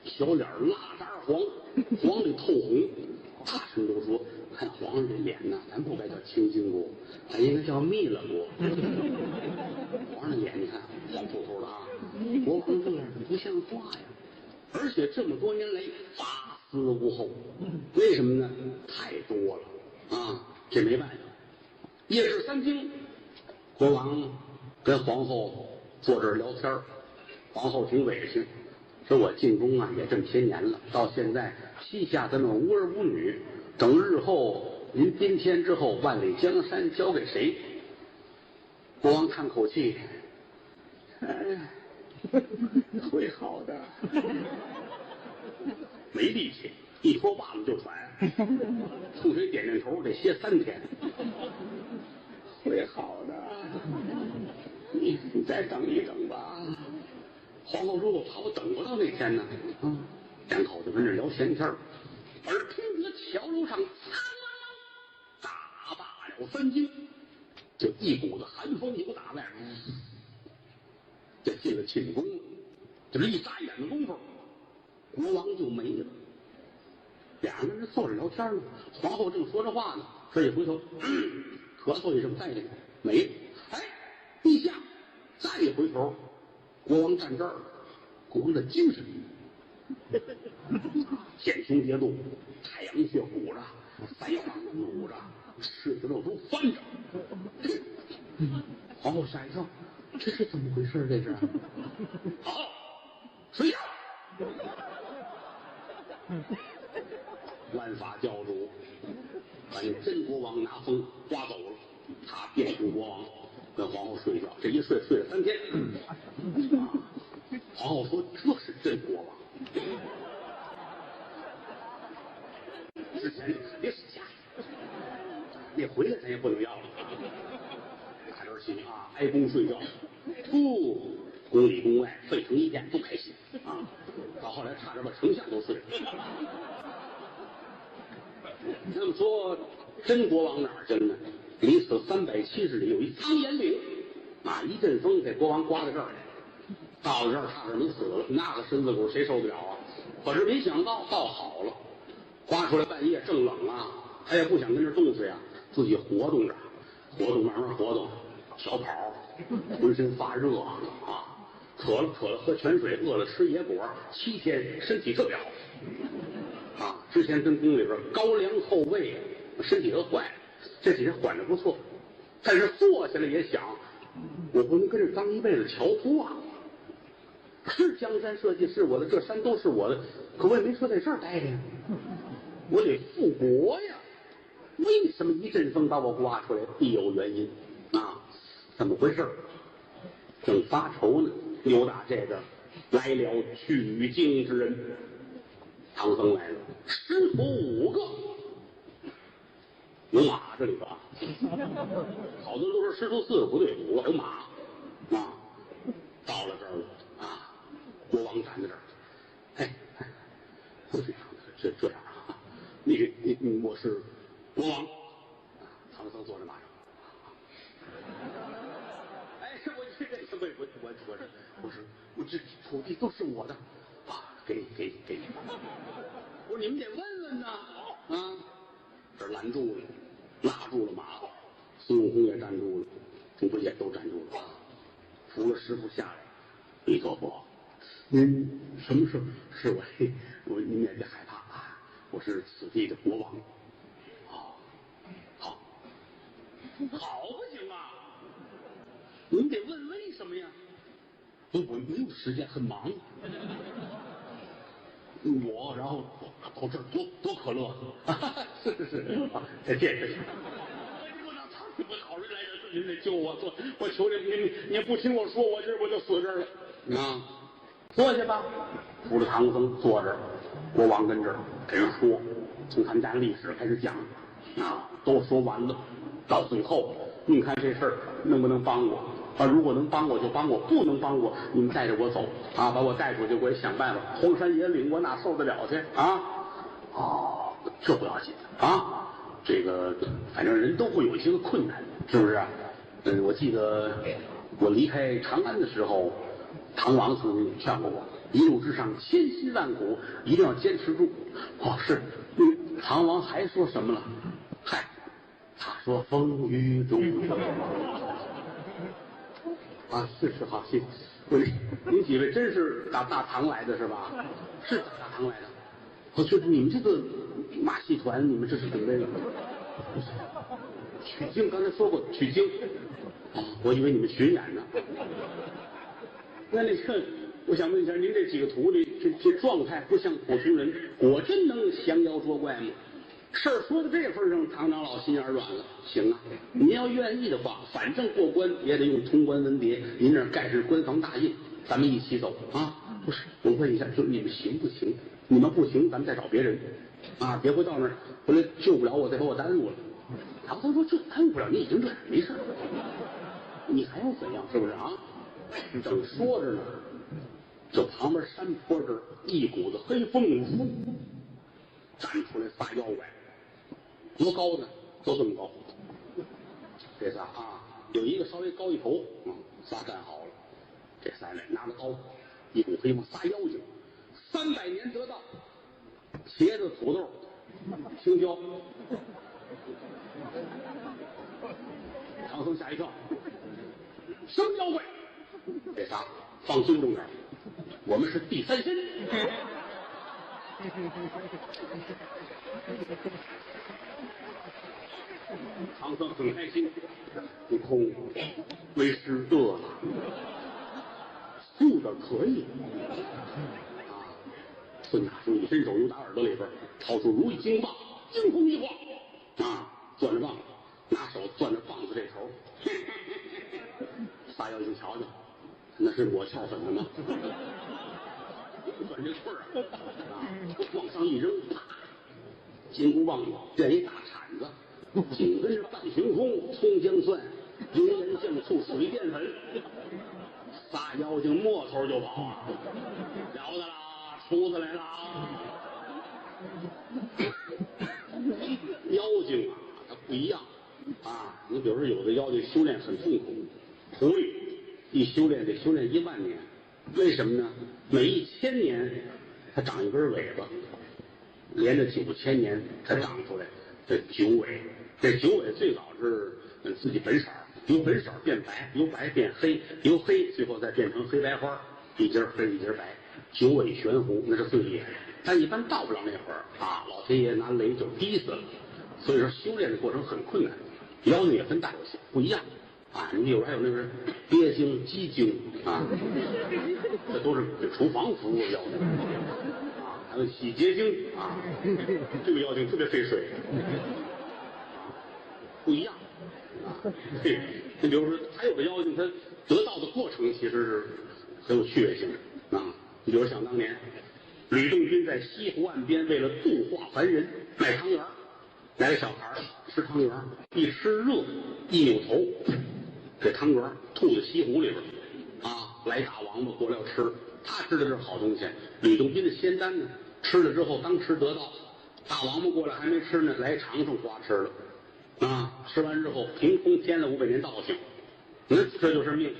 小脸蜡渣黄，黄里透红。大臣都说，看皇上这脸呢，咱不该叫青筋骨，咱应该叫蜜了骨。皇上的脸你看黄扑扑的啊，国王这样不像话呀。而且这么多年来发丝无后，为什么呢？太多了啊，这没办法。夜市3厅，国王跟皇后坐这儿聊天，皇后挺委屈，说我进宫啊也这么些年了，到现在膝下咱们无儿无女，等日后您宾天之后，万里江山交给谁？国王叹口气，哎，会好的。没力气，一脱袜子就喘，冲水点点头，得歇3天。会好的，你再等一等吧。皇后说：“我怕我等不到那天呢。”两口子跟这聊闲天儿，耳听得桥楼上打罢了3更，就一股子寒风由打外边，这进了寝宫了。这一眨眼的功夫，国王就没了。俩人在坐着聊天呢，皇后正说着话呢，这一回头，咳嗽一声，带着没了。哎，陛下！再一回头，国王站这儿了，国王的精神，袒胸叠肚，太阳穴鼓着，腮帮子鼓着，柿子肉都翻着。皇后吓一跳，这是怎么回事？这是？好，睡觉。万法教主把那真国王拿风刮走了，他变成国王，跟皇后睡觉。这一睡睡了3天。皇后说：“这是真国王。”之前别死下，那回来咱也不能要了。大点心啊，挨宫睡觉，宫里宫外沸腾一片，不开心啊。到后来差点把丞相都睡了。那么说，真国王哪儿真呢？离此370里有一苍岩岭啊！一阵风给国王刮到这儿来，到了这儿差点没死了，那个身子骨谁受得了啊？可是没想到倒好了，刮出来半夜正冷啊，他也不想跟这冻死呀，自己活动着，慢慢活动，小跑，浑身发热啊，渴了喝泉水，饿了吃野果，7天身体特别好。之前跟宫里边高粱厚喂，身体都坏了，这几天缓着不错，但是坐下来也想，我不能跟这当一辈子樵夫啊！是江山社稷是我的，这山都是我的，可我也没说在这儿待着呀，我得复国呀！为什么一阵风把我刮出来？必有原因啊！怎么回事？正发愁呢，又打这个来了取经之人。唐僧来了，师徒5个，有马这里边啊，好多人都说师徒4个不对，5个有马啊。到了这儿了啊，国王站在这儿，哎，这样啊，我是国王，唐僧坐在马上，哎，我这土地都是我的。给你，我说你们得问问呐，啊，这拦住了，拉住了马，孙悟空也站住了，猪八戒都站住了，扶了师傅下来，弥陀佛，您什么事？是您也别害怕啊，我是此地的国王。好不行啊，您得问为什么呀？我没有时间，很忙。然后到这儿多可乐，是，再见。我好人来了，您得救我！我求您不听我说，我就死这儿了啊！坐下吧。扶着唐僧坐这儿，国王跟这儿给人说，从他们家历史开始讲，都说完了，到最后，您看这事儿能不能帮我？如果能帮我就帮我，不能帮我，你们带着我走把我带出去，我也想办法。荒山野岭，我哪受得了去啊？哦，这不要紧这个反正人都会有一些个困难，是不是？我记得我离开长安的时候，唐王曾经劝过我，一路之上千辛万苦，一定要坚持住。是，唐王还说什么了？嗨，他说风雨中是好，谢谢。您几位真是大唐来的是吧？是大唐来的。就是你们这个马戏团，你们这是准备取经？刚才说过取经。我以为你们巡演呢。那个，我想问一下，您这几个徒弟这状态不像普通人，果真能降妖捉怪吗？事儿说到这份上，唐长老心眼软了。行啊，您要愿意的话，反正过关也得用通关文牒，您那儿盖上官方大印，咱们一起走不是，我问一下，就你们行不行？你们不行，咱们再找别人别回到那儿回来救不了我，再把我耽误了。唐僧说：“这耽误不了，你已经这样，没事，你还要怎样？是不是正说着呢，这旁边山坡这儿一股子黑风站出来仨妖怪，多高呢？都这么高。这仨有一个稍微高一头仨站好了。这仨人拿着刀，一股黑风，仨妖精，300年得道，茄子、土豆、青椒。唐僧吓一跳，什么妖怪？这仨放尊重点，我们是地三仙。唐僧很开心，悟空为师饿了，素的可以孙大圣一伸手由打耳朵里边掏出如意金棒，惊鸿一晃攥着棒子，拿手攥着棒子这头，仨妖精瞧瞧，那是抹翘粉的吗？攥这棍儿往上一扔，啪，金箍棒变一大铲子，紧跟着半旬空、葱姜蒜、油盐酱醋、水淀粉，仨妖精摸头就跑了得啦，厨子来了妖精它不一样你比如说有的妖精修炼很痛苦，狐狸一修炼得修炼1万年，为什么呢？每1000年它长一根尾巴，连着9000年才长出来这九尾。这九尾最早是自己本色，由本色变白，由白变黑，由黑最后再变成黑白花，一截黑一截白，九尾玄狐那是最厉害。但一般到不了那会儿老天爷拿雷就逼死了。所以说修炼的过程很困难，妖精也分大小不一样你有还有那个鳖精、鸡精这都是给厨房服务的妖精还有洗洁精这个妖精特别费水不一样对，你比如说还有个妖精，他得道的过程其实是很有趣味性的你比如想当年吕洞宾在西湖岸边为了度化凡人卖汤圆，来个小孩吃汤圆，一吃热一扭头，这汤圆吐在西湖里边来大王八过来要吃，他知道这是好东西。吕洞宾的仙丹呢，吃了之后当吃得道，大王八过来还没吃呢，来尝尝瓜吃了吃完之后凭空添了500年道行这就是命。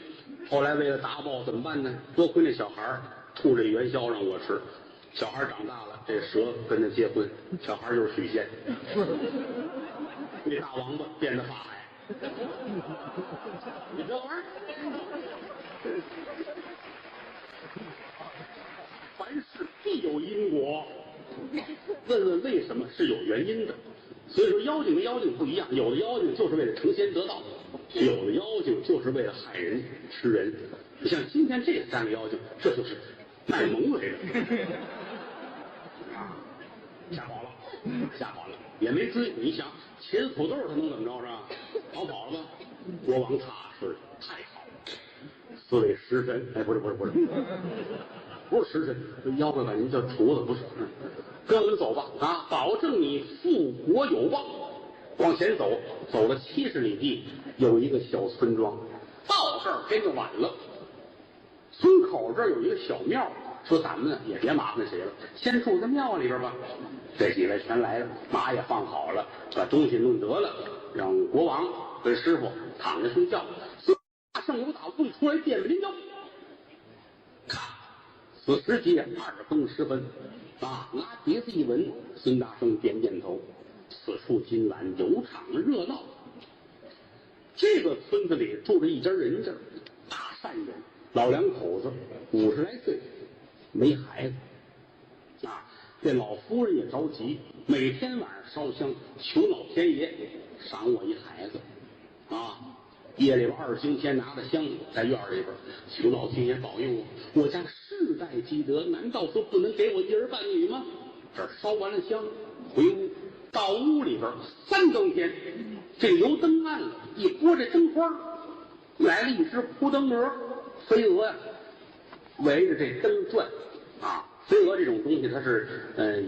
后来为了达报怎么办呢？多亏那小孩吐这元宵让我吃，小孩长大了，这蛇跟他结婚，小孩就是许仙。那大王八变得法海，你这玩意儿，凡事必有因果。问问为什么是有原因的。所以说妖精跟妖精不一样，有的妖精就是为了成仙得道，有的妖精就是为了害人吃人。你像今天这3个妖精，这就是卖萌来的吓跑了，也没追。你想茄子土豆他能怎么着是吧？跑了吧？国王踏实太好了，4位食神不是不是时辰，妖怪把您叫厨子不是。跟我们走吧，啊，保证你富国有望。往前走，走了70里地，有一个小村庄。到这儿天就晚了。村口这儿有一个小庙，说咱们呢也别麻烦谁了，先住在庙里边吧。这几位全来了，马也放好了，把东西弄得了，让国王跟师傅躺着睡觉。大圣有打洞出来电铃铛，咔，此时节2更时分，啊，拿鼻子一闻，孙大圣点点头。此处今晚有场热闹。这个村子里住着一家人家，大善人，老两口子，50来岁，没孩子。啊，这老夫人也着急，每天晚上烧香求老天爷赏我一孩子。啊，夜里边2更天拿着香在院里边求老天爷保佑我家世代积德，难道说不能给我一儿半女吗？这儿烧完了香，回屋。到屋里边3更天，这油灯暗了，一拨这灯花，来了一只扑灯蛾，飞蛾呀，围着这灯转。啊，飞蛾这种东西它是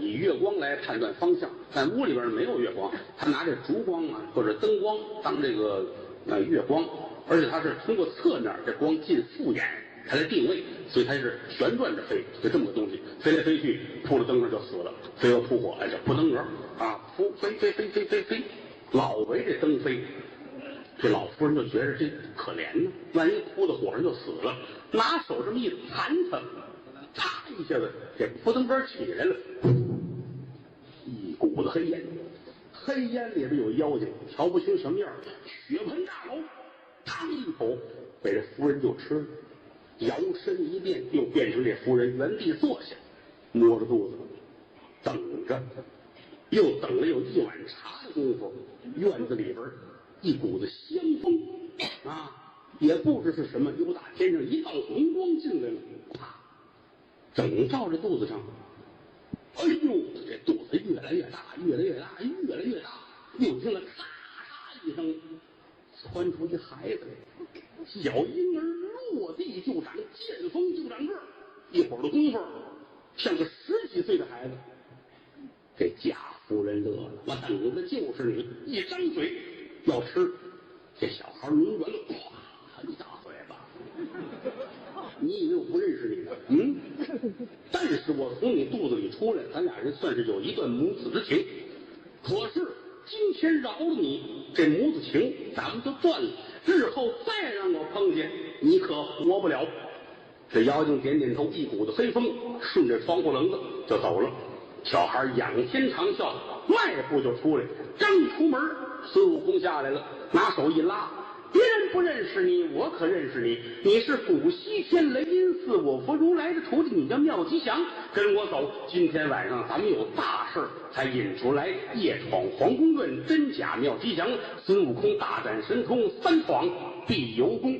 以月光来判断方向，但屋里边没有月光，它拿这烛光啊或者灯光当这个月光，而且它是通过侧面这光进复眼它来定位，所以它是旋转着飞，就这么个东西，飞来飞去，扑到灯上就死了。飞蛾扑火，哎，叫扑灯蛾啊，扑飞，老围这灯飞。这老夫人就觉得这可怜呢，万一扑到火上就死了，拿手这么一弹它，啪一下子，这扑灯蛾起来了，一股子黑烟，黑烟里边有妖精，瞧不清什么样，血盆大口，嘡一口被这夫人就吃了。摇身一变，又变成这夫人原地坐下，摸着肚子等着，又等了有1碗茶的功夫，院子里边一股子香风啊，也不知是什么，由打天上一道红光进来了，啪，整照着肚子上。哎呦，这肚子越来越大，越来越大，越来越大，又听了咔嚓一声，窜出一孩子来，小婴儿落地就长，见风就长个儿，一会儿的功夫，像个10几岁的孩子。这贾夫人乐了，我等的就是你，一张嘴要吃，这小孩抡圆了，啪一大嘴巴。你以为我不认识你呢？嗯，但是我从你肚子里出来，咱俩人算是有一段母子之情。可是今天饶了你，这母子情咱们就断了。日后再让我碰见你，可活不了。这妖精点点头，一股子黑风顺着窗户棱子就走了。小孩仰天长啸，迈步就出来。刚出门，孙悟空下来了，拿手一拉。别人不认识你，我可认识你。你是古西天雷音寺我佛如来的徒弟，你叫妙吉祥。跟我走，今天晚上咱们有大事才引出来，夜闯皇宫院，真假妙吉祥。孙悟空大展神通，3闯必有功。